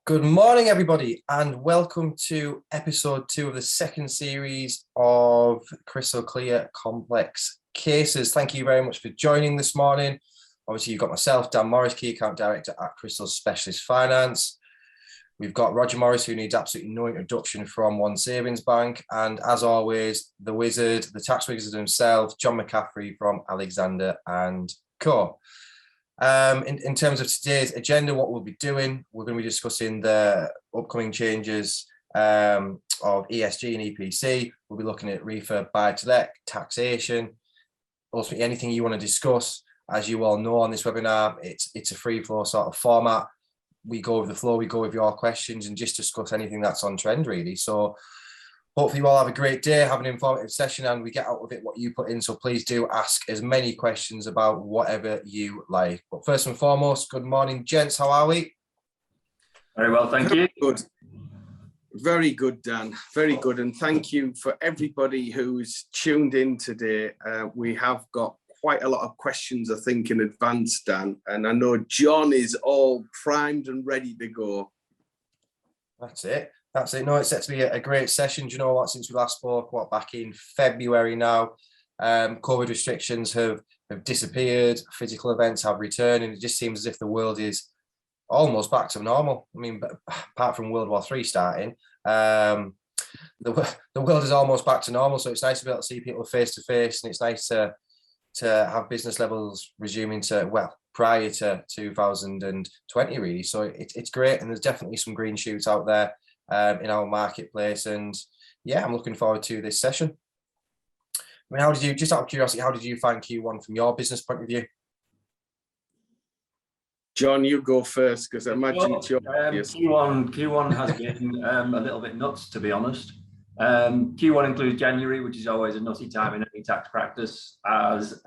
Good morning, everybody, and welcome to episode 2 of the second series of Crystal Clear Complex Cases. Thank you very much for joining this morning. Obviously, you've got myself, Dan Morris, Key Account Director at Crystal Specialist Finance. We've got Roger Morris, who needs absolutely no introduction, from One Savings Bank. And as always, the wizard, the tax wizard himself, John McCaffery from Alexander & Co. In terms of today's agenda, what we'll be doing, we're going to be discussing the upcoming changes of ESG and EPC. We'll be looking at refurb, buy-to-let, taxation, ultimately anything you want to discuss. As you all know on this webinar, it's a free flow sort of format. We go with the flow, we go with your questions and just discuss anything that's on trend, really. So hopefully you all have a great day, have an informative session, and we get out of it what you put in. So please do ask as many questions about whatever you like. But first and foremost, good morning, gents. How are we? Very well, thank you. Good. Very good, Dan. Very good. And thank you for everybody who's tuned in today. We have got quite a lot of questions, I think, in advance, Dan. And I know John is all primed and ready to go. That's it. That's it. No, it's set to be a great session. Do you know what? Since we last spoke, back in February now, COVID restrictions have disappeared, physical events have returned, and it just seems as if the world is almost back to normal. I mean, apart from World War III starting, the world is almost back to normal. So it's nice to be able to see people face to face, and it's nice to have business levels resuming to, well, prior to 2020, really. So it's great, and there's definitely some green shoots out there in our marketplace, and yeah, I'm looking forward to this session. I mean, how did you, just out of curiosity, how did you find Q1 from your business point of view? John, you go first, because I imagine it's your Q1 has been a little bit nuts, to be honest. Q1 includes January, which is always a nutty time in any tax practice, as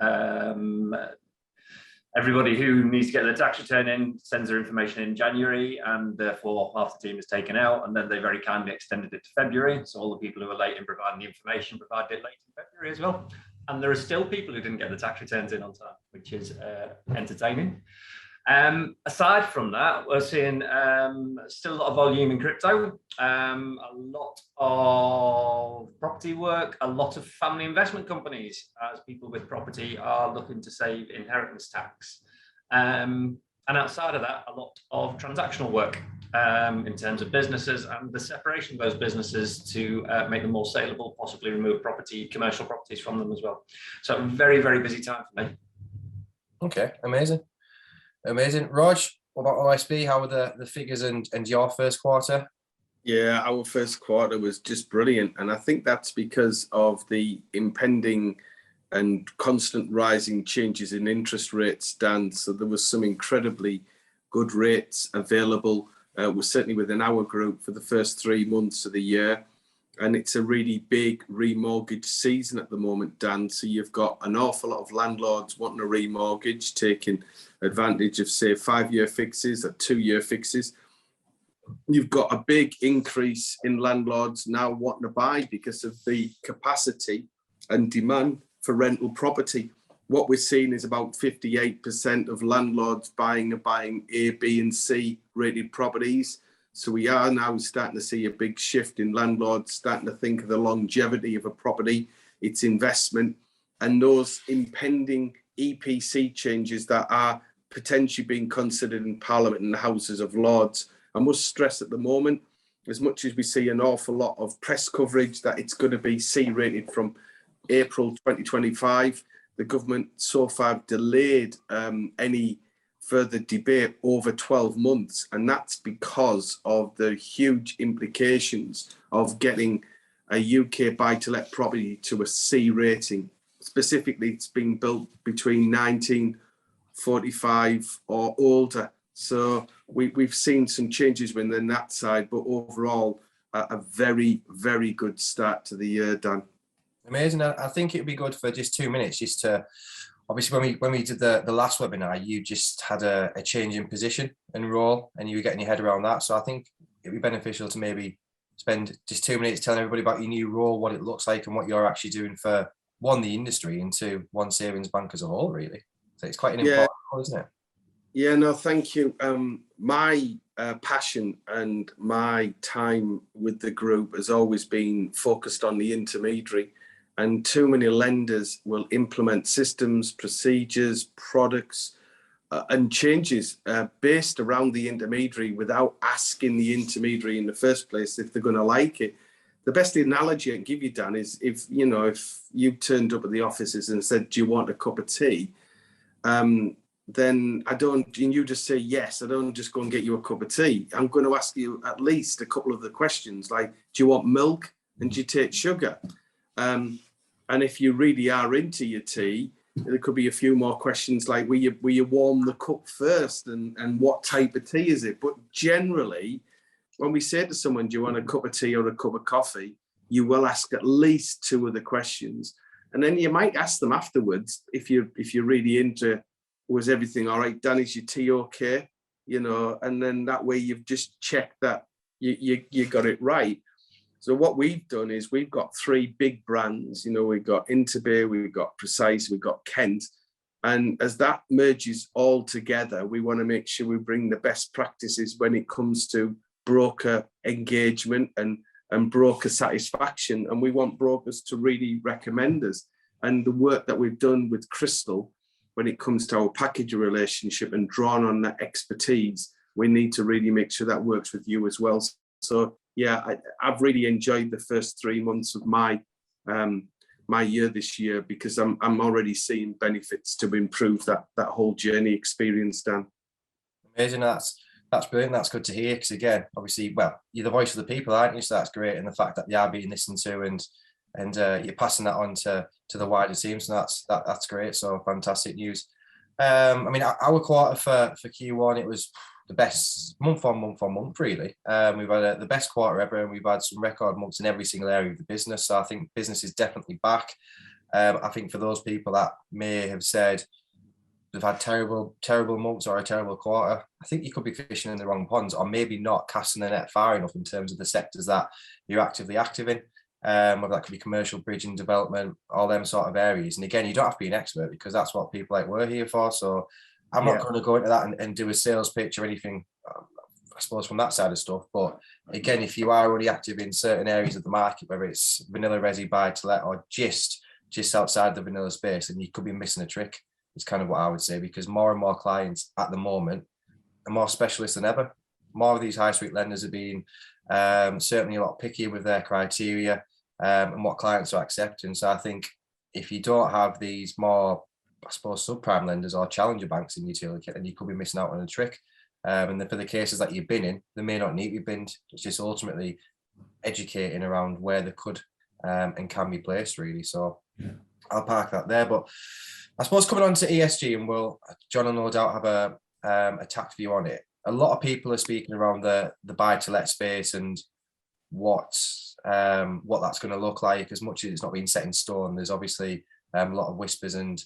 everybody who needs to get their tax return in sends their information in January, and therefore half the team is taken out, and then they very kindly extended it to February. So all the people who are late in providing the information provided it late in February as well. And there are still people who didn't get the tax returns in on time, which is entertaining. Aside from that, we're seeing still a lot of volume in crypto, a lot of property work, a lot of family investment companies, as people with property are looking to save inheritance tax. And outside of that, a lot of transactional work in terms of businesses and the separation of those businesses to make them more saleable, possibly remove commercial properties from them as well. So very, very busy time for me. Okay, amazing. Amazing. Rog, what about OSB? How were the figures and your first quarter? Yeah, our first quarter was just brilliant. And I think that's because of the impending and constant rising changes in interest rates, Dan. So there was some incredibly good rates available, certainly within our group, for the first 3 months of the year. And it's a really big remortgage season at the moment, Dan. So you've got an awful lot of landlords wanting to remortgage, taking advantage of, say, 5-year fixes or 2-year fixes. You've got a big increase in landlords now wanting to buy because of the capacity and demand for rental property. What we're seeing is about 58% of landlords buying A, B and C rated properties. So we are now starting to see a big shift in landlords starting to think of the longevity of a property, its investment, and those impending EPC changes that are potentially being considered in Parliament and the Houses of Lords. I must stress at the moment, as much as we see an awful lot of press coverage that it's going to be C-rated from April 2025, the government so far delayed any further debate over 12 months. And that's because of the huge implications of getting a UK buy-to-let property to a C rating. Specifically, it's being built between 1945 or older. So we've seen some changes within that side, but overall, a very, very good start to the year, Dan. Amazing. I think it'd be good for just 2 minutes, just to, obviously when we did the last webinar, you just had a change in position and role, and you were getting your head around that. So I think it'd be beneficial to maybe spend just 2 minutes telling everybody about your new role, what it looks like, and what you're actually doing for, one, the industry, and two, One Savings Bank as a whole, really. So it's quite an important role, isn't it? Yeah, no, thank you. My passion and my time with the group has always been focused on the intermediary, and too many lenders will implement systems, procedures, products, and changes based around the intermediary without asking the intermediary in the first place if they're going to like it. The best analogy I can give you, Dan, is if you turned up at the offices and said, "Do you want a cup of tea?" Then and you just say yes. I don't just go and get you a cup of tea. I'm going to ask you at least a couple of the questions, like, do you want milk and do you take sugar? And if you really are into your tea, there could be a few more questions like, will you warm the cup first, and what type of tea is it? But generally, when we say to someone, do you want a cup of tea or a cup of coffee, you will ask at least two of the questions. And then you might ask them afterwards, if you're really into, was everything all right, Dan, is your tea okay? And then that way you've just checked that you got it right. So what we've done is we've got three big brands. We've got Intermediary, we've got Precise, we've got Kent. And as that merges all together, we want to make sure we bring the best practices when it comes to broker engagement and broker satisfaction. And we want brokers to really recommend us. And the work that we've done with Crystal, when it comes to our packager relationship and drawn on that expertise, we need to really make sure that works with you as well. So yeah, I've really enjoyed the first 3 months of my year this year, because I'm already seeing benefits to improve that whole journey experience, Dan. Amazing. That's brilliant. That's good to hear, because again, obviously, well, you're the voice of the people, aren't you? So that's great, and the fact that you are being listened to, and you're passing that on to the wider team. So that's great. So fantastic news. I mean, our quarter for Q1, it was the best month on month, really. We've had the best quarter ever, and we've had some record months in every single area of the business. So I think business is definitely back. I think for those people that may have said they've had terrible months or a terrible quarter, I think you could be fishing in the wrong ponds, or maybe not casting the net far enough in terms of the sectors that you're actively active in. Whether that could be commercial, bridging, development, all them sort of areas. And again, you don't have to be an expert, because that's what people like we're here for. So I'm not going to go into that and do a sales pitch or anything, I suppose, from that side of stuff. But again, if you are already active in certain areas of the market, whether it's vanilla resi, buy to let, or just outside the vanilla space, and you could be missing a trick, is kind of what I would say, because more and more clients at the moment are more specialists than ever. More of these high street lenders are being certainly a lot pickier with their criteria and what clients are accepting. So I think if you don't have these more, I suppose, subprime lenders or challenger banks in your utility, then you could be missing out on a trick. And then for the cases that you've been in, they may not need to be binned. It's just ultimately educating around where they could and can be placed, really. So I'll park that there. But I suppose coming on to ESG, and John will no doubt have a tact view on it. A lot of people are speaking around the buy-to-let space and what that's going to look like. As much as it's not been set in stone, there's obviously a lot of whispers and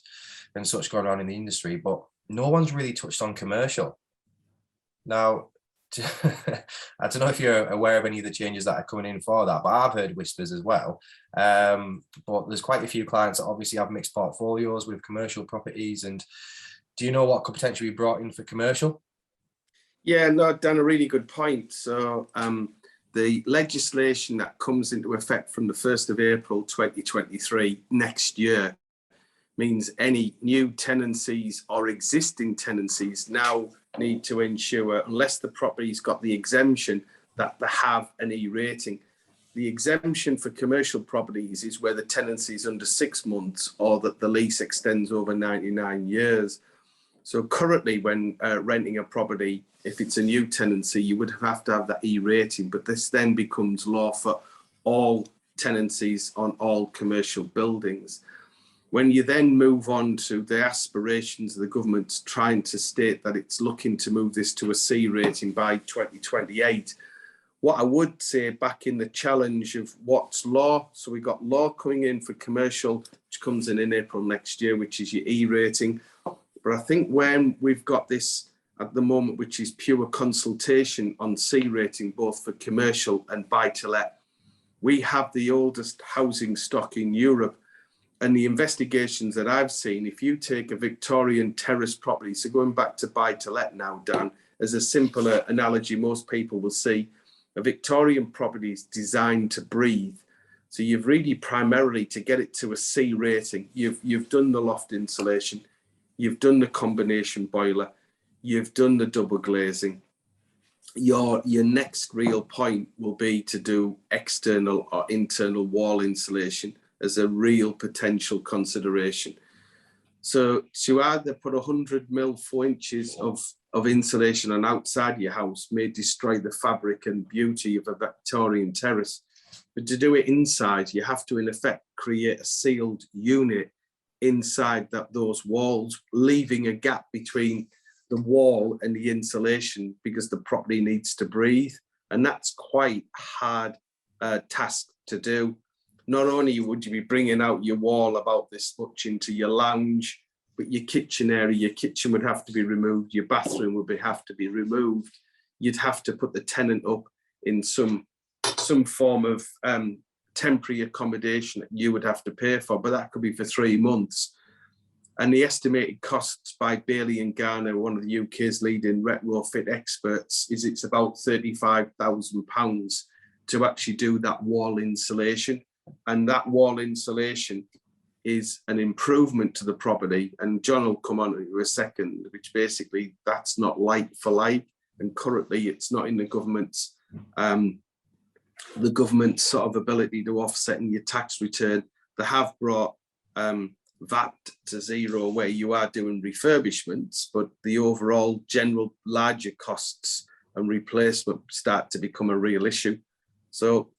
such going on in the industry, but no one's really touched on commercial. Now, I don't know if you're aware of any of the changes that are coming in for that, but I've heard whispers as well. But there's quite a few clients that obviously have mixed portfolios with commercial properties. And do you know what could potentially be brought in for commercial? Yeah, no, Dan, a really good point. So the legislation that comes into effect from the 1st of April 2023 next year means any new tenancies or existing tenancies now need to ensure, unless the property's got the exemption, that they have an E rating. The exemption for commercial properties is where the tenancy is under 6 months or that the lease extends over 99 years. So currently, when renting a property, if it's a new tenancy, you would have to have that E rating, but this then becomes law for all tenancies on all commercial buildings. When you then move on to the aspirations of the government trying to state that it's looking to move this to a C rating by 2028, what I would say back in the challenge of what's law, so we've got law coming in for commercial, which comes in April next year, which is your E rating. But I think when we've got this at the moment, which is pure consultation on C rating, both for commercial and buy-to-let, we have the oldest housing stock in Europe. and the investigations that I've seen, if you take a Victorian terrace property, so going back to buy to let now, Dan, as a simpler analogy, most people will see a Victorian property is designed to breathe. So you've really primarily, to get it to a C rating, you've done the loft insulation, you've done the combination boiler, you've done the double glazing. Your next real point will be to do external or internal wall insulation as a real potential consideration. So to either put 100 mil 4 inches of insulation on outside your house may destroy the fabric and beauty of a Victorian terrace. But to do it inside, you have to, in effect, create a sealed unit inside those walls, leaving a gap between the wall and the insulation because the property needs to breathe. And that's quite a hard task to do. Not only would you be bringing out your wall about this much into your lounge, but your kitchen area, your kitchen would have to be removed, your bathroom would have to be removed. You'd have to put the tenant up in some form of temporary accommodation that you would have to pay for, but that could be for 3 months. And the estimated costs by Bailey and Garner, one of the UK's leading retrofit experts, is it's about £35,000 to actually do that wall insulation. And that wall insulation is an improvement to the property. And John will come on to a second, which basically that's not like for like. And currently it's not in the government's sort of ability to offset in your tax return. They have brought VAT to zero where you are doing refurbishments, but the overall general larger costs and replacement start to become a real issue. So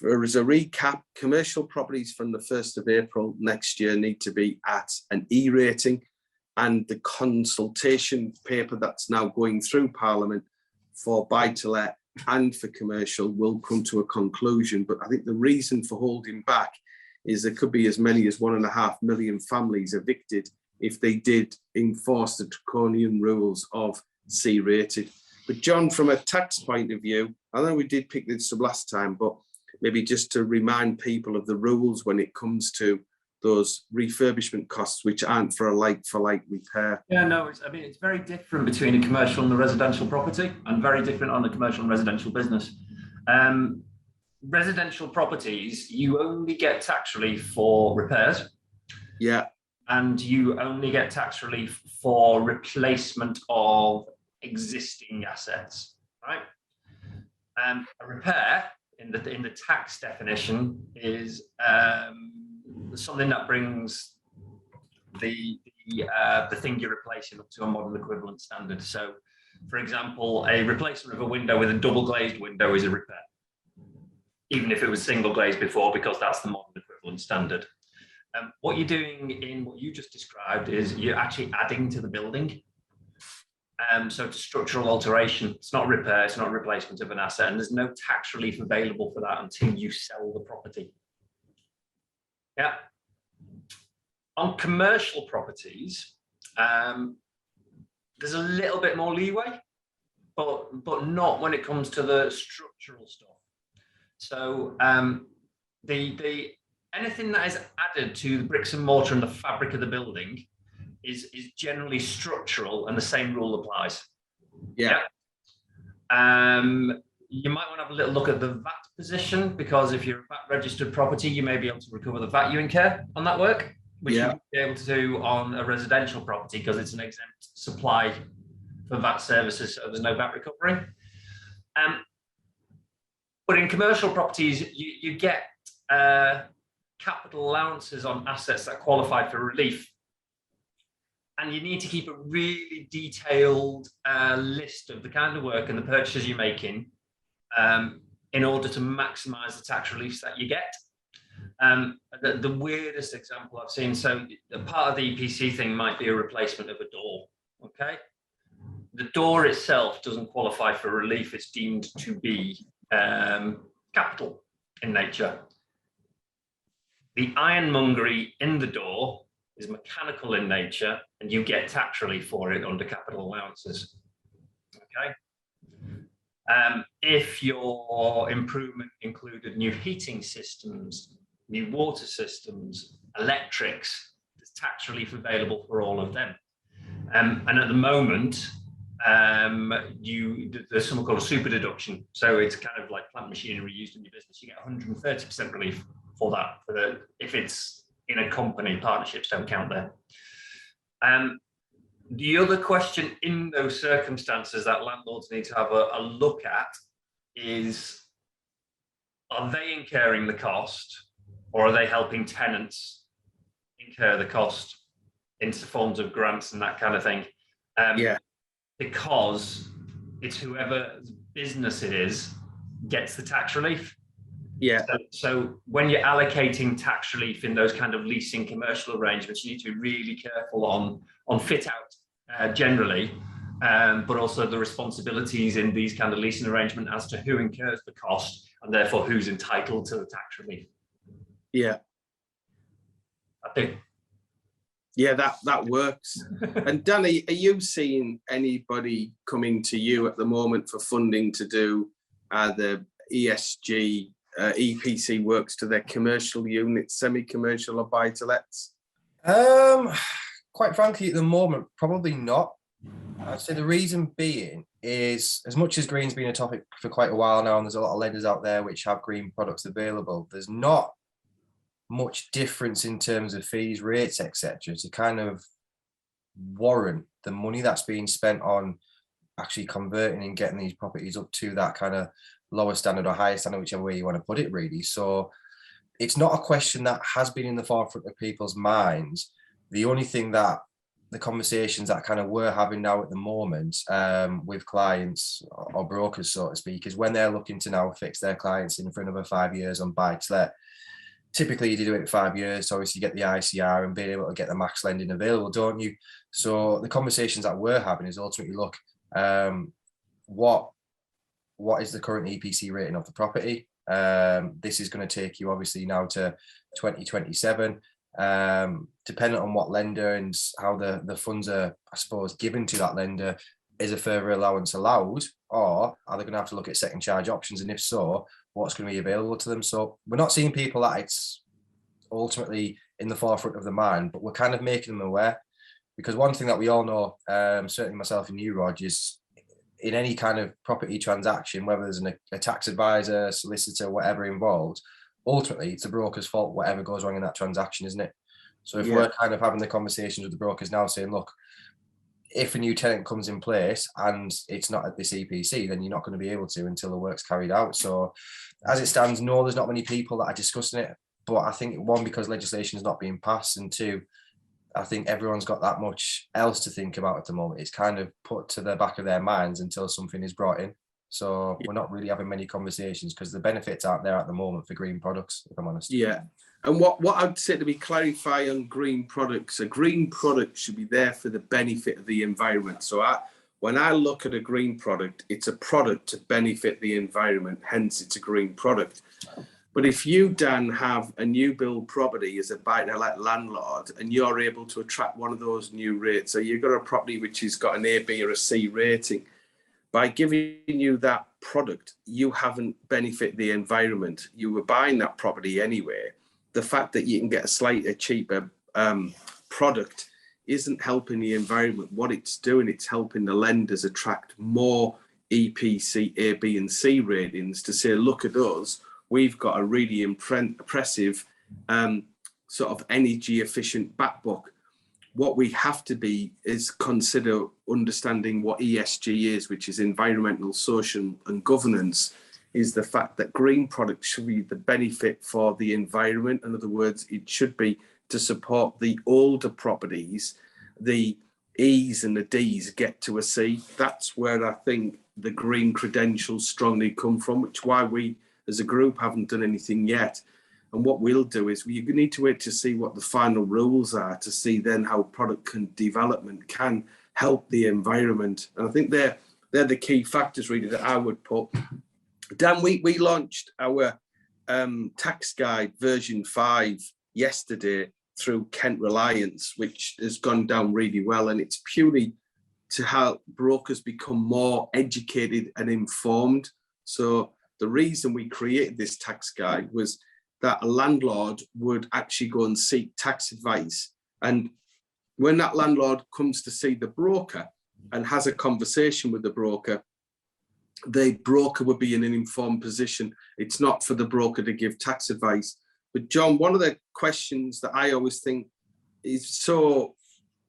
as a recap, commercial properties from the 1st of April next year need to be at an E rating, and the consultation paper that's now going through Parliament for buy-to-let and for commercial will come to a conclusion. But I think the reason for holding back is there could be as many as 1.5 million families evicted if they did enforce the draconian rules of C rated. But John, from a tax point of view, I know we did pick this up last time, but maybe just to remind people of the rules when it comes to those refurbishment costs, which aren't for a like-for-like repair. Yeah, no, it's very different between a commercial and a residential property, and very different on a commercial and residential business. Residential properties, you only get tax relief for repairs. Yeah. And you only get tax relief for replacement of existing assets, right? A repair in the tax definition is something that brings the thing you're replacing up to a modern equivalent standard. So, for example, a replacement of a window with a double glazed window is a repair, even if it was single glazed before, because that's the modern equivalent standard. What you're doing in what you just described is you're actually adding to the building. So it's structural alteration. It's not repair, it's not replacement of an asset, and there's no tax relief available for that until you sell the property. Yeah. On commercial properties, there's a little bit more leeway, but not when it comes to the structural stuff. So anything that is added to the bricks and mortar and the fabric of the building is generally structural, and the same rule applies. Yeah. You might want to have a little look at the VAT position, because if you're a VAT registered property, you may be able to recover the VAT you incur on that work, which you won't be able to do on a residential property because it's an exempt supply for VAT services, so there's no VAT recovery. But in commercial properties, you get capital allowances on assets that qualify for relief. And you need to keep a really detailed list of the kind of work and the purchases you're making in order to maximize the tax reliefs that you get. The weirdest example I've seen, so the part of the EPC thing might be a replacement of a door, okay? The door itself doesn't qualify for relief. It's deemed to be capital in nature. The ironmongery in the door is mechanical in nature, and you get tax relief for it under capital allowances. Okay. If your improvement included new heating systems, new water systems, electrics, there's tax relief available for all of them. And at the moment, there's something called a super deduction. So it's kind of like plant machinery used in your business. You get 130% relief for that. If it's in a company, partnerships don't count there. The other question in those circumstances that landlords need to have a look at is, are they incurring the cost, or are they helping tenants incur the cost into forms of grants and that kind of thing? Because it's whoever's business it is gets the tax relief. So when you're allocating tax relief in those kind of leasing commercial arrangements, you need to be really careful on fit out generally, but also the responsibilities in these kind of leasing arrangement as to who incurs the cost and therefore who's entitled to the tax relief. I think. Yeah, that works. And Danny, are you seeing anybody coming to you at the moment for funding to do the ESG EPC works to their commercial units, semi-commercial or buy-to-lets? Quite frankly, at the moment, probably not. I'd say the reason being is, as much as green's been a topic for quite a while now, and there's a lot of lenders out there which have green products available, there's not much difference in terms of fees, rates, etc., to kind of warrant the money that's being spent on actually converting and getting these properties up to that kind of lower standard or higher standard, whichever way you want to put it, really. So it's not a question that has been in the forefront of people's minds. The only thing that the conversations that kind of we're having now at the moment with clients or brokers, so to speak, is when they're looking to now fix their clients in for another 5 years on buy-to-let. Typically, you do it 5 years, so obviously you get the ICR and being able to get the max lending available, don't you? So the conversations that we're having is ultimately, look, what is the current EPC rating of the property? This is going to take you obviously now to 2027. Depending on what lender and how the funds are, I suppose, given to that lender, is a further allowance allowed, or are they going to have to look at second charge options? And if so, what's going to be available to them? So we're not seeing people that it's ultimately in the forefront of the mind, but we're kind of making them aware. Because one thing that we all know, certainly myself and you, Rog, is in any kind of property transaction, whether there's a tax advisor, solicitor, whatever involved, ultimately it's the broker's fault whatever goes wrong in that transaction, isn't it? So if we're kind of having the conversations with the brokers now saying, look, if a new tenant comes in place and it's not at this EPC, then you're not going to be able to until the work's carried out. So as it stands, no, there's not many people that are discussing it. But I think, one, because legislation is not being passed, and two, I think everyone's got that much else to think about at the moment. It's kind of put to the back of their minds until something is brought in. So we're not really having many conversations because the benefits aren't there at the moment for green products, if I'm honest. Yeah. And what I'd say to be clarify on green products, a green product should be there for the benefit of the environment. So when I look at a green product, it's a product to benefit the environment, hence it's a green product. But if you, Dan, have a new build property as a buy-to-let landlord and you're able to attract one of those new rates, so you've got a property which has got an A, B or a C rating, by giving you that product, you haven't benefited the environment. You were buying that property anyway. The fact that you can get a slightly cheaper product isn't helping the environment. What it's doing, it's helping the lenders attract more EPC A, B and C ratings to say, look at us, we've got a really impressive sort of energy efficient back book. What we have to be is consider understanding what ESG is, which is environmental, social and governance, is the fact that green products should be the benefit for the environment. In other words, it should be to support the older properties, the E's and the D's get to a C. That's where I think the green credentials strongly come from, which is why we as a group haven't done anything yet. And what we'll do is you need to wait to see what the final rules are to see then how product development can help the environment. And I think they're the key factors really that I would put. Dan, we launched our tax guide version 5 yesterday through Kent Reliance, which has gone down really well. And it's purely to help brokers become more educated and informed. So the reason we created this tax guide was that a landlord would actually go and seek tax advice. And when that landlord comes to see the broker and has a conversation with the broker would be in an informed position. It's not for the broker to give tax advice. But John, one of the questions that I always think is so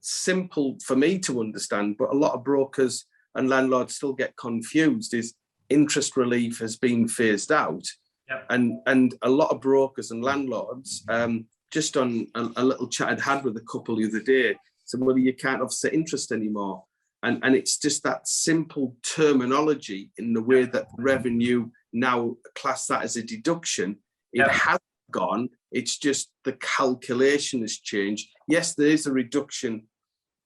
simple for me to understand, but a lot of brokers and landlords still get confused, is interest relief has been phased out. Yep. And a lot of brokers and landlords, just on a little chat I'd had with a couple the other day, said, well, you can't offset interest anymore. And it's just that simple terminology in the way that revenue now class that as a deduction. It has gone. It's just the calculation has changed. Yes, there is a reduction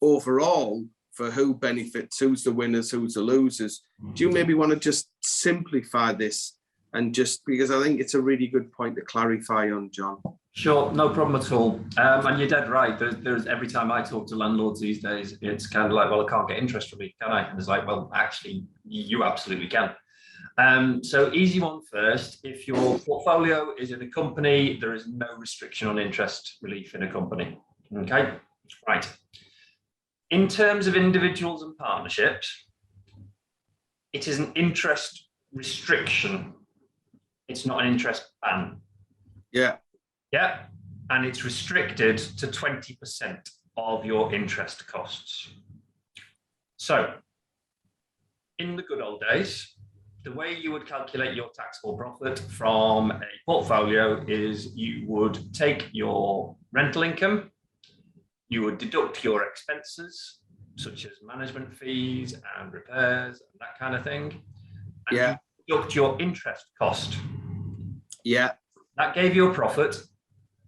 overall for who benefits, who's the winners, who's the losers. Do you maybe want to just simplify this? And just because I think it's a really good point to clarify on, John. Sure, no problem at all. And you're dead right. There's every time I talk to landlords these days, it's kind of like, well, I can't get interest relief, can I? And it's like, well, actually, you absolutely can. So easy one first. If your portfolio is in a company, there is no restriction on interest relief in a company. Okay, right. In terms of individuals and partnerships, it is an interest restriction. It's not an interest ban. Yeah. Yeah, and it's restricted to 20% of your interest costs. So, in the good old days, the way you would calculate your taxable profit from a portfolio is you would take your rental income, you would deduct your expenses, such as management fees and repairs and that kind of thing, and you deduct your interest cost. Yeah. That gave you a profit.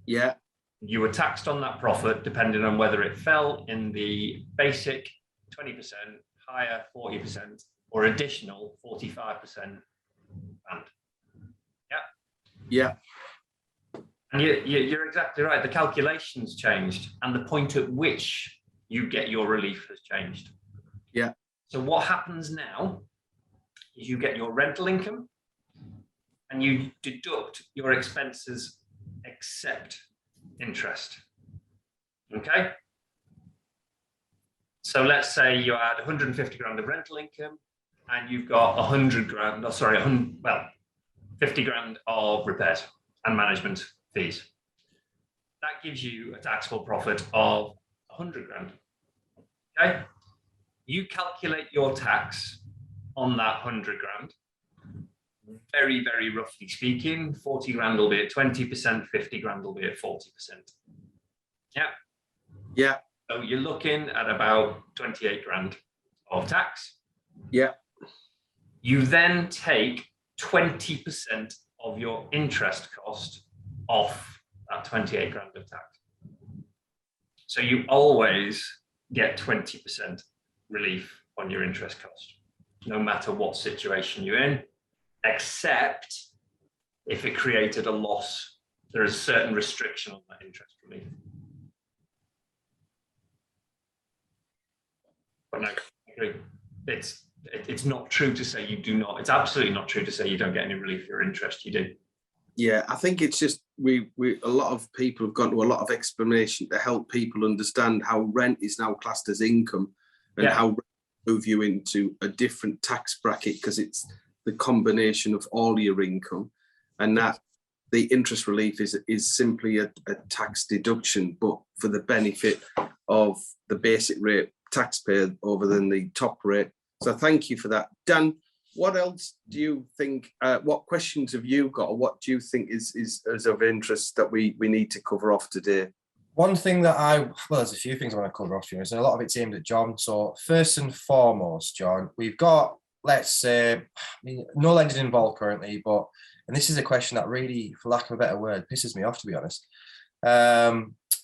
Yeah. You were taxed on that profit depending on whether it fell in the basic 20%, higher 40%, or additional 45% band. Yeah. Yeah. And you're exactly right. The calculations changed, and the point at which you get your relief has changed. Yeah. So what happens now is you get your rental income, and you deduct your expenses except interest. Okay. So let's say you had 150 grand of rental income and you've got 100 grand, 50 grand of repairs and management fees. That gives you a taxable profit of 100 grand. Okay. You calculate your tax on that 100 grand. Very, very roughly speaking, 40 grand will be at 20%, 50 grand will be at 40%. Yeah. Yeah. So you're looking at about 28 grand of tax. Yeah. You then take 20% of your interest cost off that 28 grand of tax. So you always get 20% relief on your interest cost, no matter what situation you're in, except if it created a loss. There is a certain restriction on that interest relief. But no, I agree. It's not true to say you do not. It's absolutely not true to say you don't get any relief for your interest. You do. Yeah, I think it's just we a lot of people have gone to a lot of explanation to help people understand how rent is now classed as income and how rent move you into a different tax bracket because it's the combination of all your income, and that the interest relief is simply a tax deduction, but for the benefit of the basic rate taxpayer over than the top rate. So thank you for that. Dan, what else do you think, what questions have you got, or what do you think is of interest that we need to cover off today? One thing that there's a few things I want to cover off here, and a lot of it's aimed at John. So first and foremost, John, we've got, let's say, no lending involved currently, but, and this is a question that really, for lack of a better word, pisses me off, to be honest.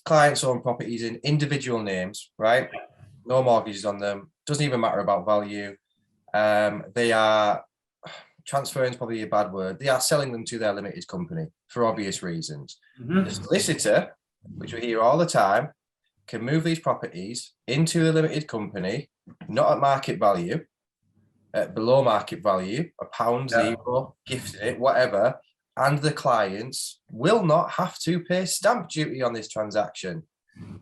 Clients own properties in individual names, right? No mortgages on them. Doesn't even matter about value. They are, transferring is probably a bad word. They are selling them to their limited company for obvious reasons. Mm-hmm. The solicitor, which we hear all the time, can move these properties into a limited company, not at market value, at below market value, £1, zero, gifted it, whatever, and the clients will not have to pay stamp duty on this transaction.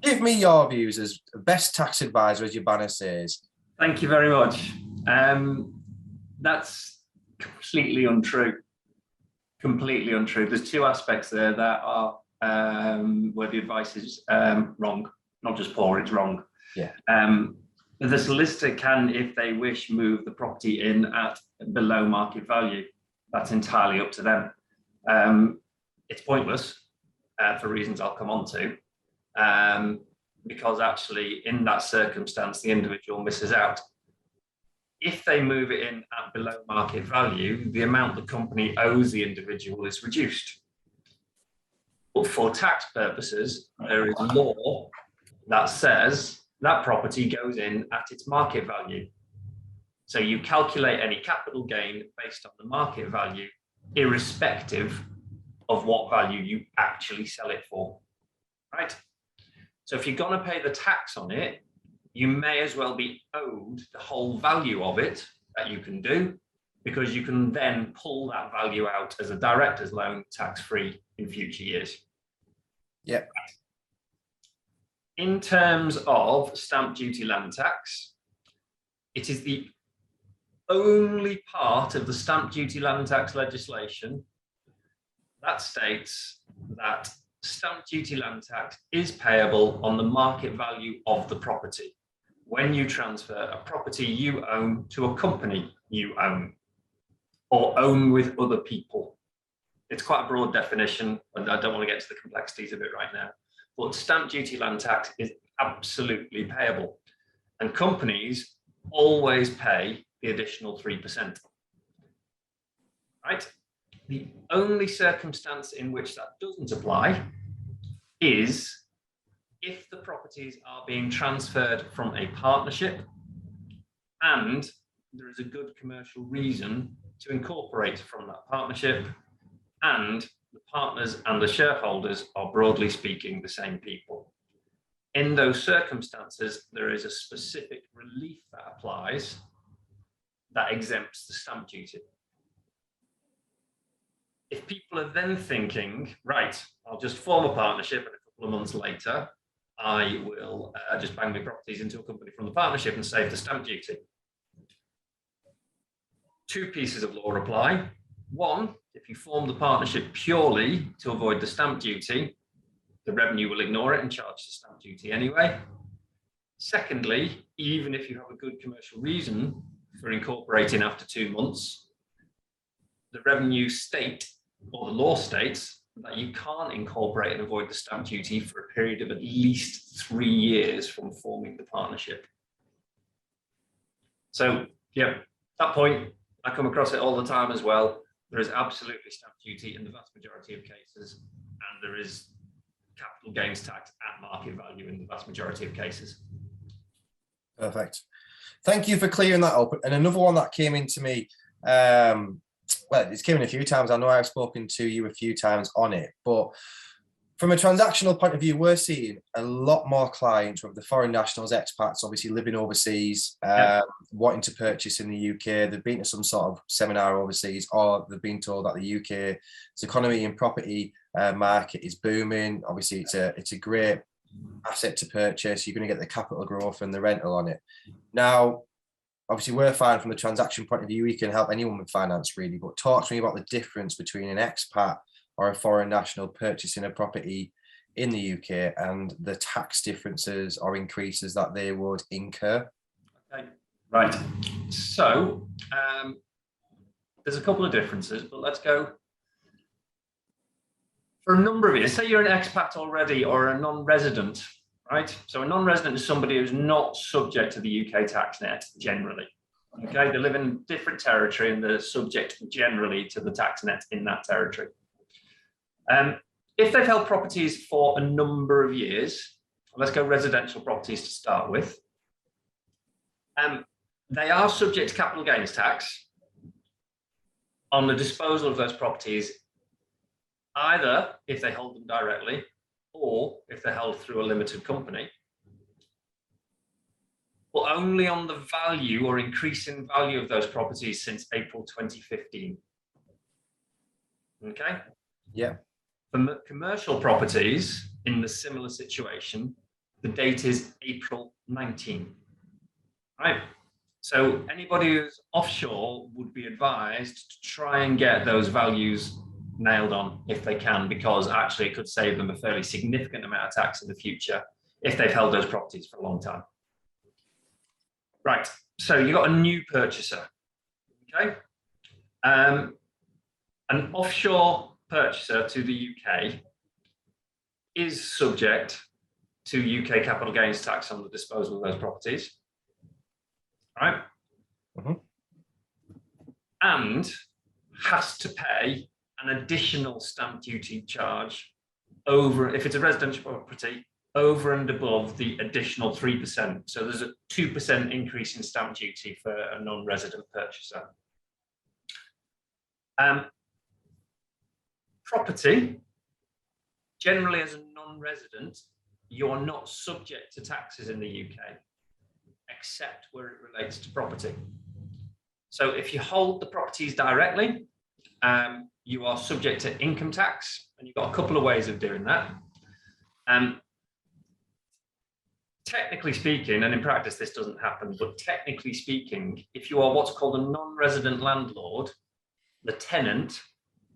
Give me your views as best tax advisor, as your banner says. Thank you very much. That's completely untrue. Completely untrue. There's two aspects there that are where the advice is wrong, not just poor, it's wrong. Yeah. The solicitor can, if they wish, move the property in at below market value. That's entirely up to them. It's pointless for reasons I'll come on to, because actually in that circumstance, the individual misses out. If they move it in at below market value, the amount the company owes the individual is reduced. But for tax purposes, there is law that says that property goes in at its market value. So you calculate any capital gain based on the market value, irrespective of what value you actually sell it for, right? So if you're going to pay the tax on it, you may as well be owed the whole value of it that you can do, because you can then pull that value out as a director's loan tax-free in future years. Yeah. In terms of stamp duty land tax, it is the only part of the stamp duty land tax legislation that states that stamp duty land tax is payable on the market value of the property when you transfer a property you own to a company you own or own with other people. It's quite a broad definition, and I don't want to get to the complexities of it right now, but stamp duty land tax is absolutely payable, and companies always pay the additional 3%, right? The only circumstance in which that doesn't apply is if the properties are being transferred from a partnership and there is a good commercial reason to incorporate from that partnership, and the partners and the shareholders are, broadly speaking, the same people. In those circumstances, there is a specific relief that applies that exempts the stamp duty. If people are then thinking, right, I'll just form a partnership and a couple of months later, I will just bang my properties into a company from the partnership and save the stamp duty. Two pieces of law apply. One, if you form the partnership purely to avoid the stamp duty, the revenue will ignore it and charge the stamp duty anyway. Secondly, even if you have a good commercial reason for incorporating after 2 months, the revenue state, or the law states, that you can't incorporate and avoid the stamp duty for a period of at least 3 years from forming the partnership. So, yeah, that point, I come across it all the time as well. There is absolutely stamp duty in the vast majority of cases, and there is capital gains tax at market value in the vast majority of cases. Perfect. Thank you for clearing that up. And another one that came into me, well, it's came in a few times. I know I've spoken to you a few times on it, but from a transactional point of view, we're seeing a lot more clients with the foreign nationals, expats, obviously living overseas, wanting to purchase in the UK. They've been to some sort of seminar overseas, or they've been told that the UK's economy and property market is booming. Obviously, it's a great asset to purchase. You're going to get the capital growth and the rental on it. Now, obviously, we're fine from the transaction point of view. We can help anyone with finance, really. But talk to me about the difference between an expat or a foreign national purchasing a property in the UK and the tax differences or increases that they would incur. Okay, right. So there's a couple of differences, but let's go. For a number of years, say you're an expat already or a non-resident, right? So a non-resident is somebody who's not subject to the UK tax net generally. Okay, they live in different territory and they're subject generally to the tax net in that territory. If they've held properties for a number of years, let's go residential properties to start with, they are subject to capital gains tax on the disposal of those properties, either if they hold them directly or if they're held through a limited company, but only on the value or increase in value of those properties since April 2015. Okay. Yeah. For commercial properties in the similar situation, the date is April 19. Right. So anybody who's offshore would be advised to try and get those values nailed on if they can, because actually it could save them a fairly significant amount of tax in the future if they've held those properties for a long time. Right. So you've got a new purchaser. Okay. An offshore purchaser to the UK is subject to UK capital gains tax on the disposal of those properties. All right. Mm-hmm. And has to pay an additional stamp duty charge over, if it's a residential property, over and above the additional 3%. So there's a 2% increase in stamp duty for a non-resident purchaser. Property, generally as a non-resident, you're not subject to taxes in the UK, except where it relates to property. So if you hold the properties directly, you are subject to income tax, and you've got a couple of ways of doing that. Technically speaking, and in practice this doesn't happen, but technically speaking, if you are what's called a non-resident landlord, the tenant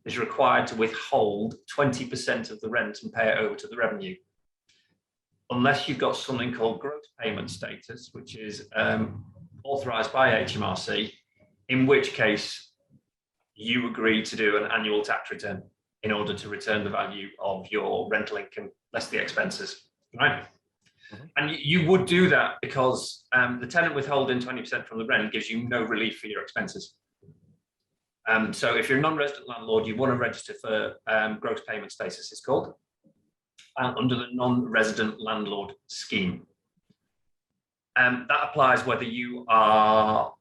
is required to withhold 20% of the rent and pay it over to the revenue. Unless you've got something called gross payment status, which is authorised by HMRC, in which case you agree to do an annual tax return in order to return the value of your rental income less the expenses, right? Mm-hmm. And you would do that because the tenant withholding 20% from the rent gives you no relief for your expenses. So if you're a non-resident landlord, you want to register for gross payment status, it's called, under the non-resident landlord scheme. That applies whether you are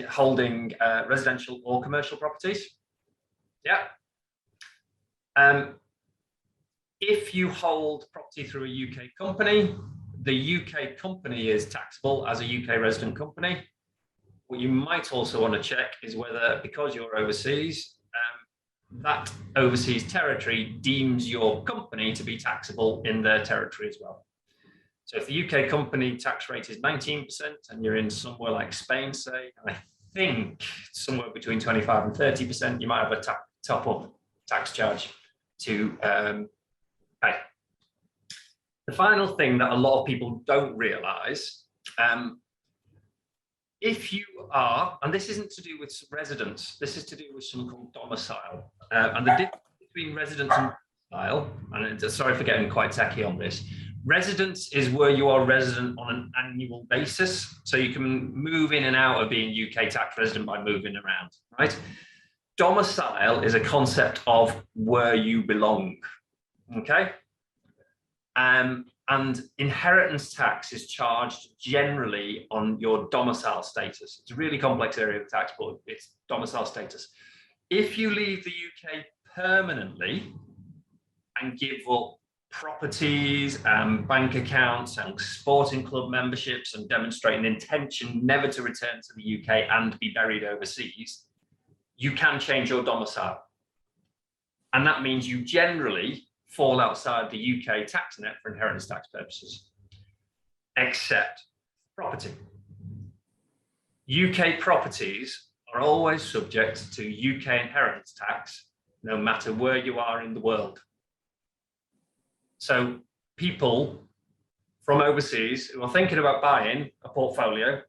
holding residential or commercial properties. Yeah. If you hold property through a UK company, the UK company is taxable as a UK resident company. What you might also want to check is whether, because you're overseas, that overseas territory deems your company to be taxable in their territory as well. So if the UK company tax rate is 19% and you're in somewhere like Spain, say, I think somewhere between 25 and 30%, you might have a top-up tax charge to pay. The final thing that a lot of people don't realise, if you are, and this isn't to do with residence, this is to do with something called domicile. And the difference between residence and domicile, and sorry for getting quite techie on this, residence is where you are resident on an annual basis. So you can move in and out of being UK tax resident by moving around, right? Domicile is a concept of where you belong, okay? And inheritance tax is charged generally on your domicile status. It's a really complex area of the tax, but it's domicile status. If you leave the UK permanently and give up properties and bank accounts and sporting club memberships and demonstrate an intention never to return to the UK and be buried overseas, you can change your domicile. And that means you generally fall outside the UK tax net for inheritance tax purposes, except property. UK properties are always subject to UK inheritance tax, no matter where you are in the world. So people from overseas who are thinking about buying a portfolio,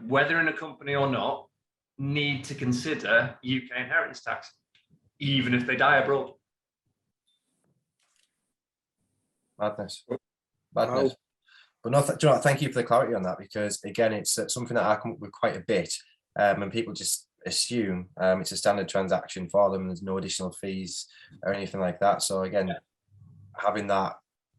whether in a company or not, need to consider UK inheritance tax, even if they die abroad. Madness. Madness. But no, do you know what, thank you for the clarity on that, because again, it's something that I come up with quite a bit, and people just assume it's a standard transaction for them and there's no additional fees or anything like that. So again, having that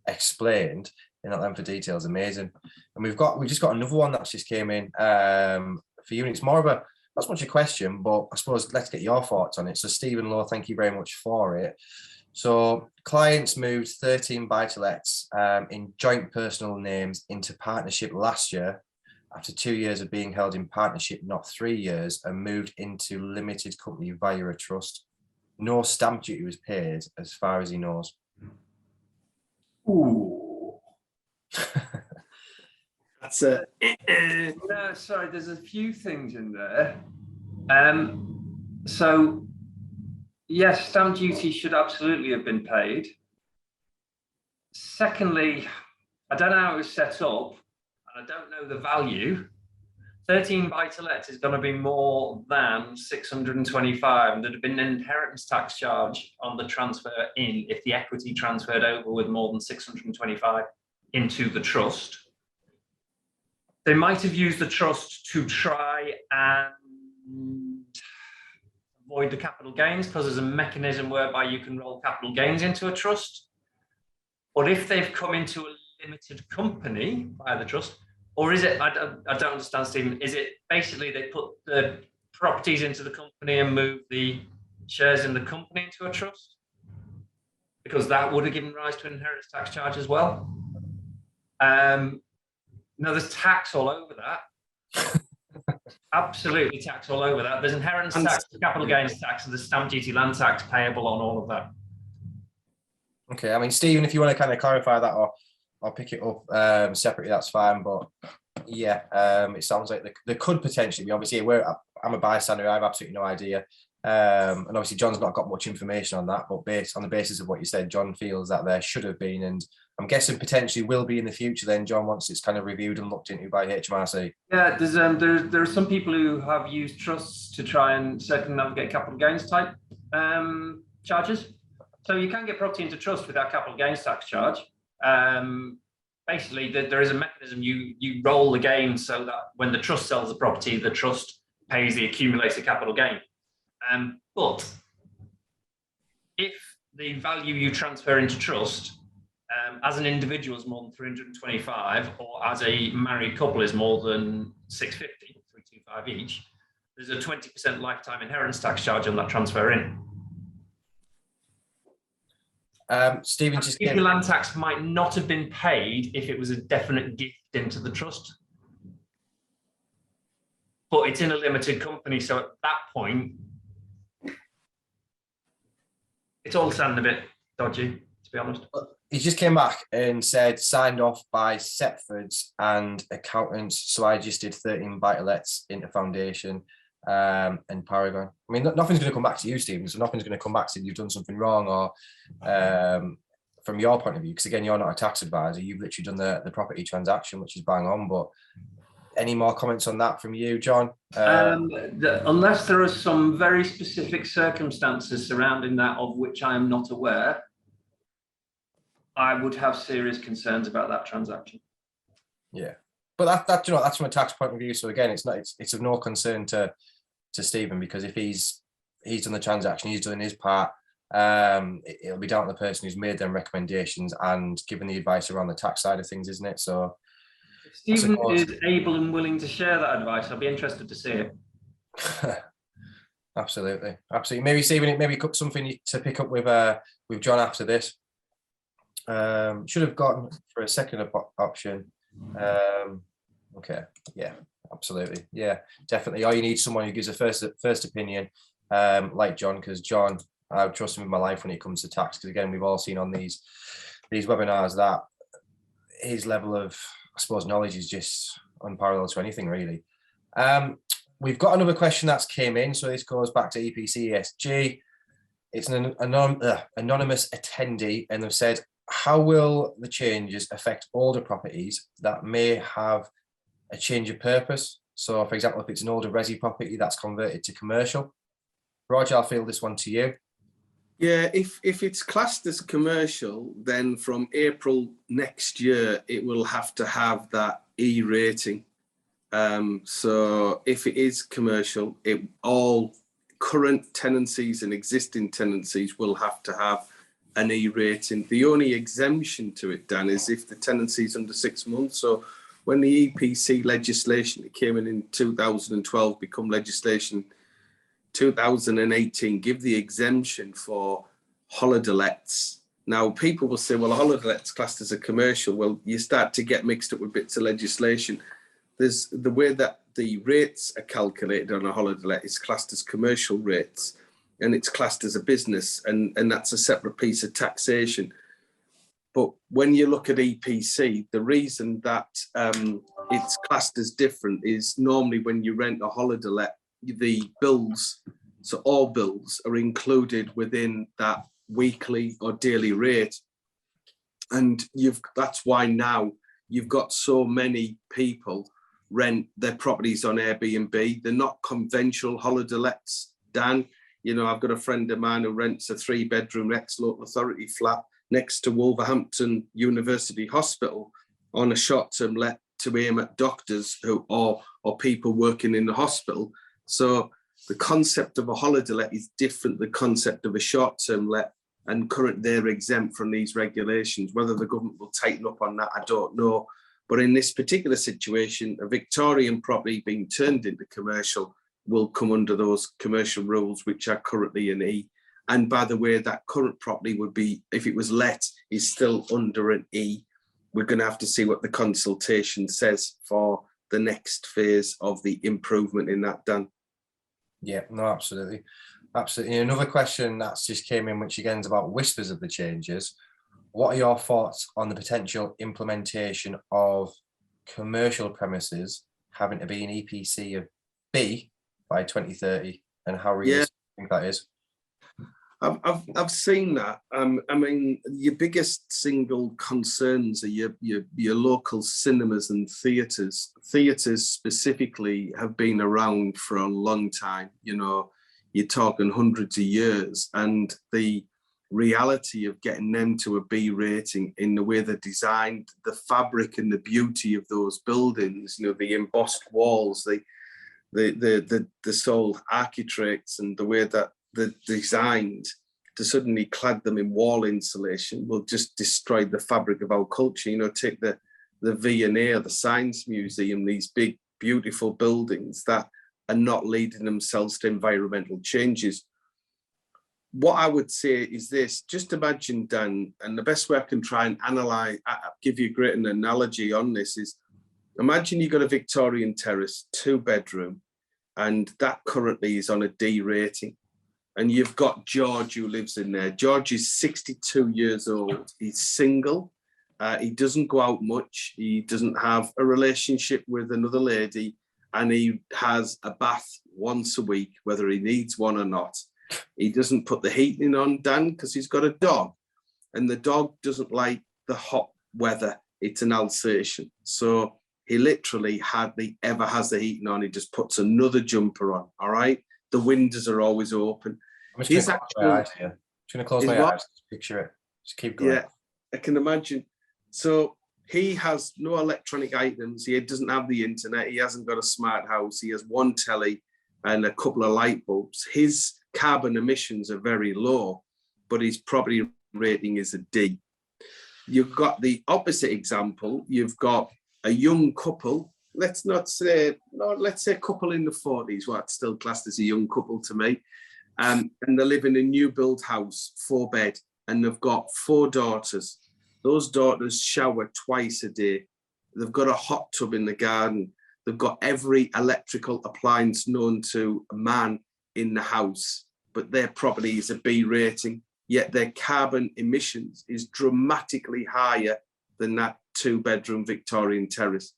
explained in that length of detail is amazing. And we've just got another one that's just came in for you, and it's more of a, not so much a question, but I suppose let's get your thoughts on it. So Stephen Law, thank you very much for it. So clients moved 13 buy-to-lets in joint personal names into partnership last year after 2 years of being held in partnership, not 3 years, and moved into limited company via a trust. no stamp duty was paid as far as he knows. Ooh. That's a No, sorry, there's a few things in there. So, yes, stamp duty should absolutely have been paid. Secondly, I don't know how it was set up, and I don't know the value. 13 buy-to-let is going to be more than 625, and there'd have been an inheritance tax charge on the transfer in if the equity transferred over with more than 625 into the trust. They might have used the trust to try and avoid the capital gains, because there's a mechanism whereby you can roll capital gains into a trust. But if they've come into a limited company by the trust, or is it, I don't understand, Stephen, is it basically they put the properties into the company and move the shares in the company into a trust? Because that would have given rise to an inheritance tax charge as well. No, there's tax all over that. Absolutely tax all over that. There's inheritance tax, capital gains tax, and there's stamp duty, land tax payable on all of that. Okay, I mean, Stephen, if you want to kind of clarify that, or I'll pick it up separately, that's fine. But yeah, it sounds like there could potentially be, obviously, I'm a bystander, I have absolutely no idea. And obviously John's not got much information on that, but based on the basis of what you said, John feels that there should have been, and I'm guessing potentially will be in the future then, John, once it's kind of reviewed and looked into by HMRC. Yeah, there are some people who have used trusts to try and circumnavigate capital gains type charges. So you can get property into trust without capital gains tax charge. Basically, there is a mechanism, you roll the gain so that when the trust sells the property, the trust pays the accumulated capital gain. But if the value you transfer into trust as an individual is more than 325, or as a married couple is more than 650, 325 each, there's a 20% lifetime inheritance tax charge on that transfer in. Stephen, just land tax might not have been paid if it was a definite gift into the trust, but it's in a limited company, so at that point, it's all sounding a bit dodgy, to be honest. He just came back and said signed off by Setfords and accountants, so I just did 13 buy-to-lets into foundation and Paragon. I mean, nothing's going to come back to you, Stephen, so nothing's going to come back to you've done something wrong, or from your point of view, because again, you're not a tax advisor, you've literally done the property transaction, which is bang on. But any more comments on that from you, John? Unless there are some very specific circumstances surrounding that of which I am not aware, I would have serious concerns about that transaction. Yeah, but that's from a tax point of view. So again, it's of no concern to Stephen, because if he's done the transaction, he's doing his part. It'll be down to the person who's made them recommendations and given the advice around the tax side of things, isn't it? So if Stephen is able and willing to share that advice, I'll be interested to see it. Absolutely. Maybe Stephen, maybe something to pick up with John after this. Should have gotten for a second option. Okay, yeah, absolutely, yeah, definitely. Or you need someone who gives a first opinion, like John, because John, I would trust him with my life when it comes to tax. Because again, we've all seen on these webinars that his level of, I suppose, knowledge is just unparalleled to anything really. We've got another question that's came in, so this goes back to EPC ESG. It's an anonymous attendee, and they've said, how will the changes affect older properties that may have a change of purpose? So, for example, if it's an older resi property that's converted to commercial. Roger, I'll field this one to you. Yeah, if it's classed as commercial, then from April next year, it will have to have that E rating. So if it is commercial, all current tenancies and existing tenancies will have to have an E rating. The only exemption to it, Dan, is if the tenancy is under 6 months. So when the EPC legislation that came in 2012 become legislation 2018, give the exemption for holiday lets. Now people will say, well, a holiday let's classed as a commercial. Well, you start to get mixed up with bits of legislation. There's the way that the rates are calculated on a holiday let is classed as commercial rates. and it's classed as a business, and that's a separate piece of taxation. But when you look at EPC, the reason that it's classed as different is normally when you rent a holiday let, the bills, so all bills are included within that weekly or daily rate. And that's why now you've got so many people rent their properties on Airbnb. They're not conventional holiday lets, Dan. You know, I've got a friend of mine who rents a 3-bedroom ex-local authority flat next to Wolverhampton University Hospital on a short-term let to aim at doctors or people working in the hospital. So the concept of a holiday let is different than the concept of a short-term let, and currently they're exempt from these regulations. Whether the government will tighten up on that, I don't know. But in this particular situation, a Victorian property being turned into commercial will come under those commercial rules, which are currently an E. And by the way, that current property would be, if it was let, is still under an E. We're going to have to see what the consultation says for the next phase of the improvement in that, Dan. Yeah, no, absolutely. Absolutely. Another question that's just came in, which again is about whispers of the changes. What are your thoughts on the potential implementation of commercial premises having to be an EPC of B by 2030, and how realistic do you think that is? I've seen that. I mean, your biggest single concerns are your local cinemas and theatres. Theatres specifically have been around for a long time. You know, you're talking hundreds of years, and the reality of getting them to a B rating in the way they're designed, the fabric and the beauty of those buildings, you know, the embossed walls, the sole architects, and the way that they're designed, to suddenly clad them in wall insulation will just destroy the fabric of our culture. You know, take the V&A, the Science Museum, these big, beautiful buildings that are not leading themselves to environmental changes. What I would say is this: just imagine, Dan, and the best way I can try and analyze, give you a great analogy on this is, imagine you've got a Victorian terrace, 2-bedroom, and that currently is on a D rating. And you've got George who lives in there. George is 62 years old. He's single. He doesn't go out much. He doesn't have a relationship with another lady. And he has a bath once a week, whether he needs one or not. He doesn't put the heating on, Dan, because he's got a dog. And the dog doesn't like the hot weather. It's an Alsatian. So he literally hardly ever has the heating on. He just puts another jumper on, all right? The windows are always open. I'm just going to close my eyes. Picture it. Just keep going. Yeah, I can imagine. So he has no electronic items. He doesn't have the internet. He hasn't got a smart house. He has one telly and a couple of light bulbs. His carbon emissions are very low, but his property rating is a D. You've got the opposite example. You've got a young couple. Let's say a couple in the 40s, what's still classed as a young couple to me. And they live in a new build house, 4-bed, and they've got 4 daughters. Those daughters shower twice a day. They've got a hot tub in the garden. They've got every electrical appliance known to a man in the house, but their property is a B rating, yet their carbon emissions is dramatically higher than that 2-bedroom Victorian terrace.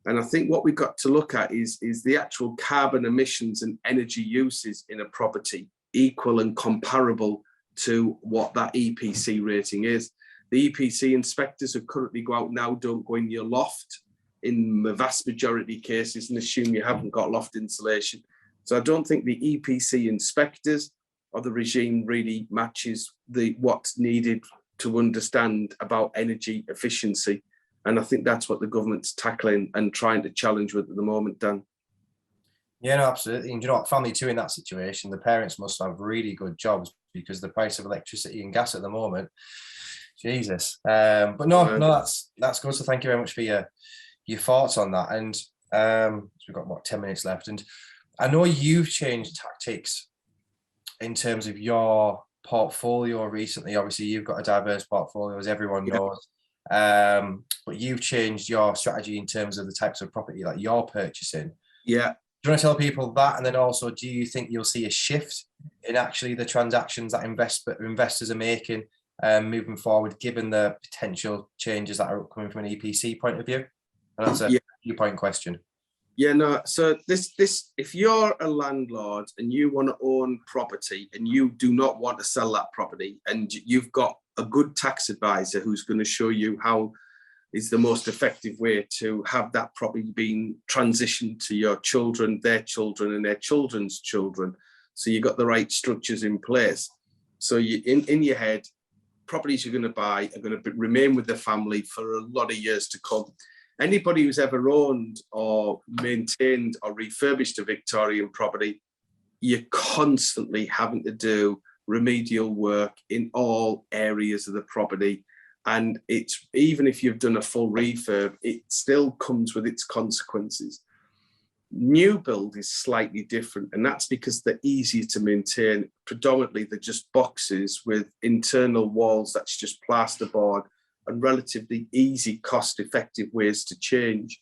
And I think what we've got to look at is the actual carbon emissions and energy uses in a property equal and comparable to what that EPC rating is. The EPC inspectors who currently go out now don't go in your loft in the vast majority of cases and assume you haven't got loft insulation. So I don't think the EPC inspectors or the regime really matches what's needed to understand about energy efficiency. And I think that's what the government's tackling and trying to challenge with at the moment, Dan. Yeah, no, absolutely. And you know what, family too in that situation, the parents must have really good jobs, because the price of electricity and gas at the moment, Jesus. But no, that's good. So thank you very much for your thoughts on that. And so we've got what, 10 minutes left. And I know you've changed tactics in terms of your portfolio recently. Obviously, you've got a diverse portfolio, as everyone knows. But you've changed your strategy in terms of the types of property that you're purchasing. Yeah. you want to tell people that? And then also, do you think you'll see a shift in actually the transactions that investors are making moving forward, given the potential changes that are coming from an EPC point of view? And that's a few-point question. Yeah, no. So this, if you're a landlord and you want to own property and you do not want to sell that property, and you've got a good tax advisor who's going to show you how is the most effective way to have that property being transitioned to your children, their children, and their children's children. So you've got the right structures in place. So you, in your head, properties you're going to buy are going to remain with the family for a lot of years to come. Anybody who's ever owned or maintained or refurbished a Victorian property, you're constantly having to do remedial work in all areas of the property. And it's, even if you've done a full refurb, it still comes with its consequences. New build is slightly different, and that's because they're easier to maintain. Predominantly, they're just boxes with internal walls that's just plasterboard, and relatively easy, cost-effective ways to change.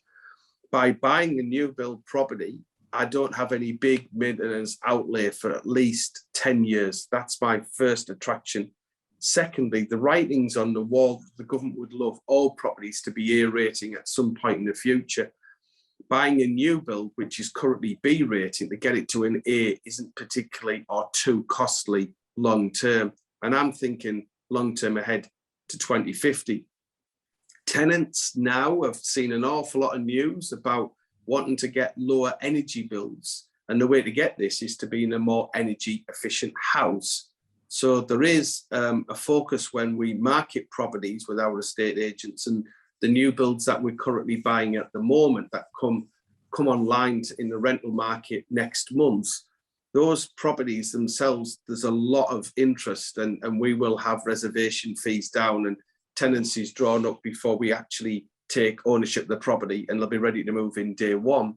By buying a new build property, I don't have any big maintenance outlay for at least 10 years. That's my first attraction. Secondly, the writings on the wall, the government would love all properties to be A rating at some point in the future. Buying a new build, which is currently B rating, to get it to an A isn't particularly or too costly long-term. And I'm thinking long-term ahead to 2050. Tenants now have seen an awful lot of news about wanting to get lower energy bills. And the way to get this is to be in a more energy efficient house. So there is a focus when we market properties with our estate agents, and the new builds that we're currently buying at the moment that come online in the rental market next month. Those properties themselves, there's a lot of interest, and we will have reservation fees down and tenancies drawn up before we actually take ownership of the property, and they'll be ready to move in day one.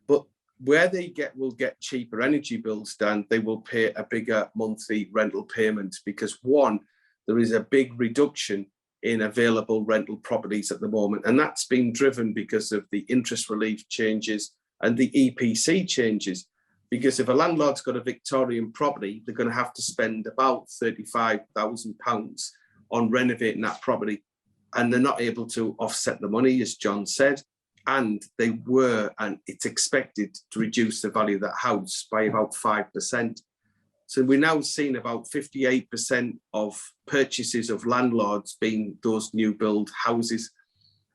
But where will get cheaper energy bills down, they will pay a bigger monthly rental payment, because one, there is a big reduction in available rental properties at the moment, and that's been driven because of the interest relief changes and the EPC changes. Because if a landlord's got a Victorian property, they're going to have to spend about £35,000 on renovating that property, and they're not able to offset the money, as John said. And and it's expected to reduce the value of that house by about 5%. So we're now seeing about 58% of purchases of landlords being those new build houses.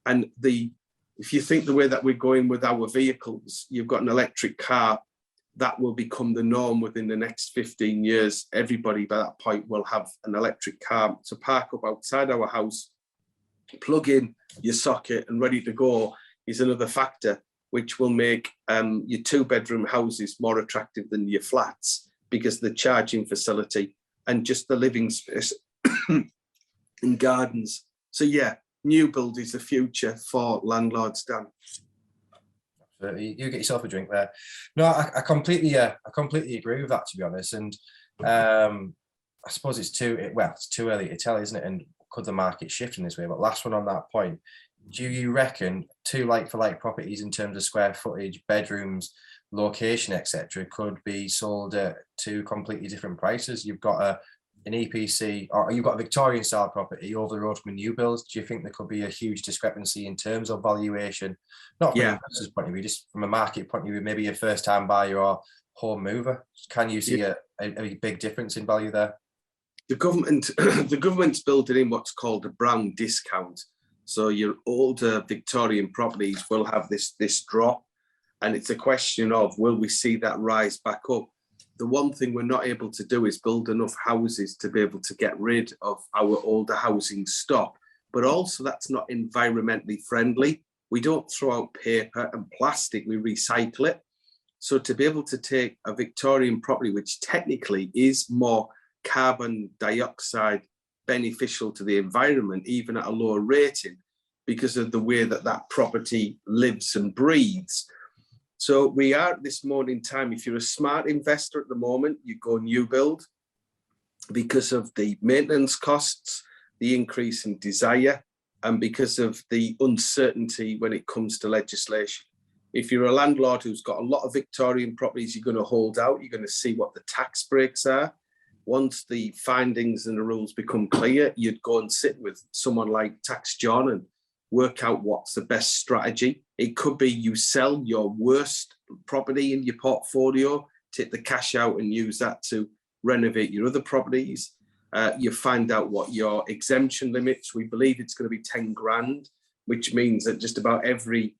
And if you think the way that we're going with our vehicles, you've got an electric car, that will become the norm within the next 15 years. Everybody by that point will have an electric car to park up outside our house, plug in your socket and ready to go is another factor, which will make your 2-bedroom houses more attractive than your flats, because the charging facility and just the living space and gardens. So yeah, new build is the future for landlords, Dan. You get yourself a drink there. No, I completely agree with that, to be honest. And I suppose it's too early to tell, isn't it? And could the market shift in this way? But last one on that point, do you reckon 2 like-for-like properties in terms of square footage, bedrooms, location, etc., could be sold at 2 completely different prices? You've got an EPC, or you've got a Victorian style property over the road from a new build. Do you think there could be a huge discrepancy in terms of valuation? Not from an investor's point of view, just from a market point of view, maybe a first time buyer or home mover. Can you see a big difference in value there? The government's building in what's called a brown discount. So your older Victorian properties will have this drop, and it's a question of, will we see that rise back up? The one thing we're not able to do is build enough houses to be able to get rid of our older housing stock. But also that's not environmentally friendly. We don't throw out paper and plastic, we recycle it. So to be able to take a Victorian property, which technically is more carbon dioxide beneficial to the environment, even at a lower rating, because of the way that that property lives and breathes. So we are at this moment in time, if you're a smart investor at the moment, you go new build because of the maintenance costs, the increase in desire, and because of the uncertainty when it comes to legislation. If you're a landlord who's got a lot of Victorian properties, you're going to hold out. You're going to see what the tax breaks are. Once the findings and the rules become clear, you'd go and sit with someone like Tax John and work out what's the best strategy. It could be you sell your worst property in your portfolio, take the cash out and use that to renovate your other properties. You find out what your exemption limits. We believe it's going to be 10 grand, which means that just about every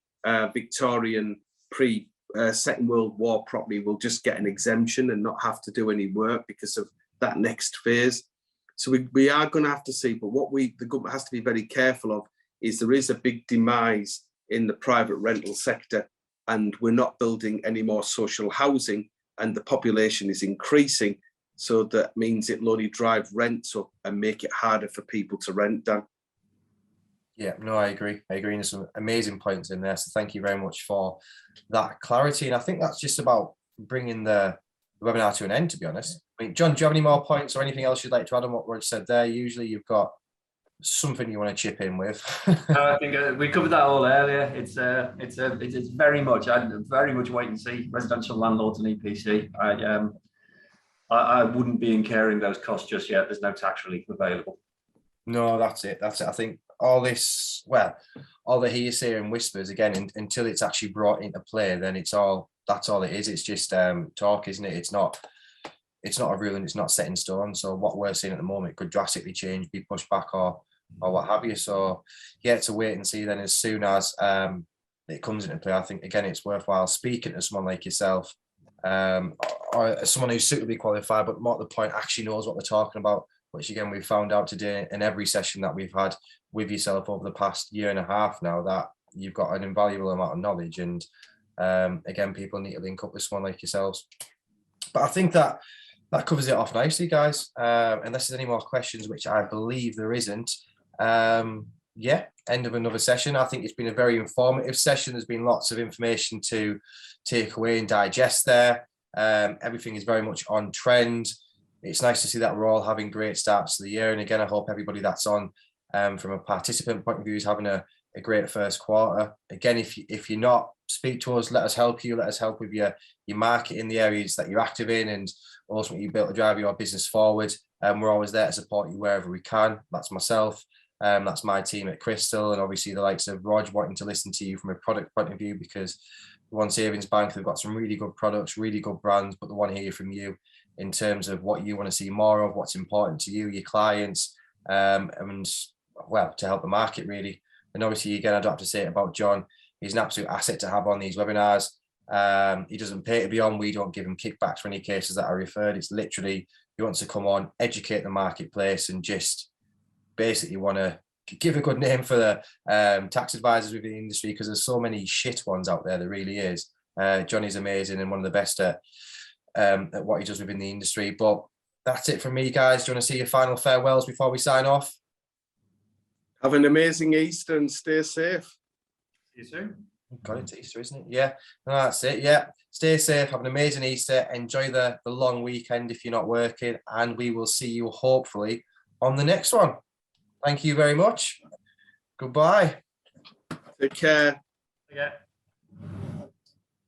Victorian Second World War property will just get an exemption and not have to do any work because of that next phase. So we are going to have to see, but what the government has to be very careful of is there is a big demise in the private rental sector, and we're not building any more social housing, and the population is increasing. So that means it'll only drive rents up and make it harder for people to rent, Dan. Yeah, no, I agree. And there's some amazing points in there. So thank you very much for that clarity. And I think that's just about bringing the webinar to an end, to be honest. I mean, John, do you have any more points or anything else you'd like to add on what Rog said there? Usually you've got something you want to chip in with. I think we covered that all earlier. It's very much, I'm very much wait and see. Residential landlords and EPC. I wouldn't be incurring those costs just yet. There's no tax relief available. No, that's it. I think all this, well, all the hearsay and whispers, again, until it's actually brought into play, then that's all it is. It's just talk, isn't it? It's not a rule and it's not set in stone. So what we're seeing at the moment could drastically change, be pushed back or what have you. So yeah, it's a wait and see then as soon as it comes into play. I think, again, it's worthwhile speaking to someone like yourself, or someone who's suitably qualified, but more to the point, actually knows what they're talking about, which again, we've found out today in every session that we've had with yourself over the past year and a half now, that you've got an invaluable amount of knowledge. And again, people need to link up with someone like yourselves. But I think that covers it off nicely, guys. Unless there's any more questions, which I believe there isn't. Yeah, end of another session. I think it's been a very informative session. There's been lots of information to take away and digest there. Everything is very much on trend. It's nice to see that we're all having great starts to the year. And again, I hope everybody that's on from a participant point of view is having a great first quarter. Again, if you're not, speak to us, let us help you, let us help with your market in the areas that you're active in, and ultimately you'll be able to drive your business forward. We're always there to support you wherever we can. That's myself, that's my team at Crystal, and obviously the likes of Rog wanting to listen to you from a product point of view, because One Savings Bank, they've got some really good products, really good brands, but they want to hear from you in terms of what you want to see more of, what's important to you, your clients, and well, to help the market really. And obviously, again, I don't have to say it about John. He's an absolute asset to have on these webinars. He doesn't pay to be on. We don't give him kickbacks for any cases that are referred. It's literally, he wants to come on, educate the marketplace, and just basically want to give a good name for the tax advisors within the industry, because there's so many shit ones out there. There really is. Johnny's amazing and one of the best at what he does within the industry. But that's it from me, guys. Do you want to see your final farewells before we sign off? Have an amazing Easter and stay safe. See you soon. God, it's Easter, isn't it? Yeah, no, that's it. Yeah, stay safe. Have an amazing Easter. Enjoy the long weekend if you're not working, and we will see you hopefully on the next one. Thank you very much. Goodbye. Take care. Yeah.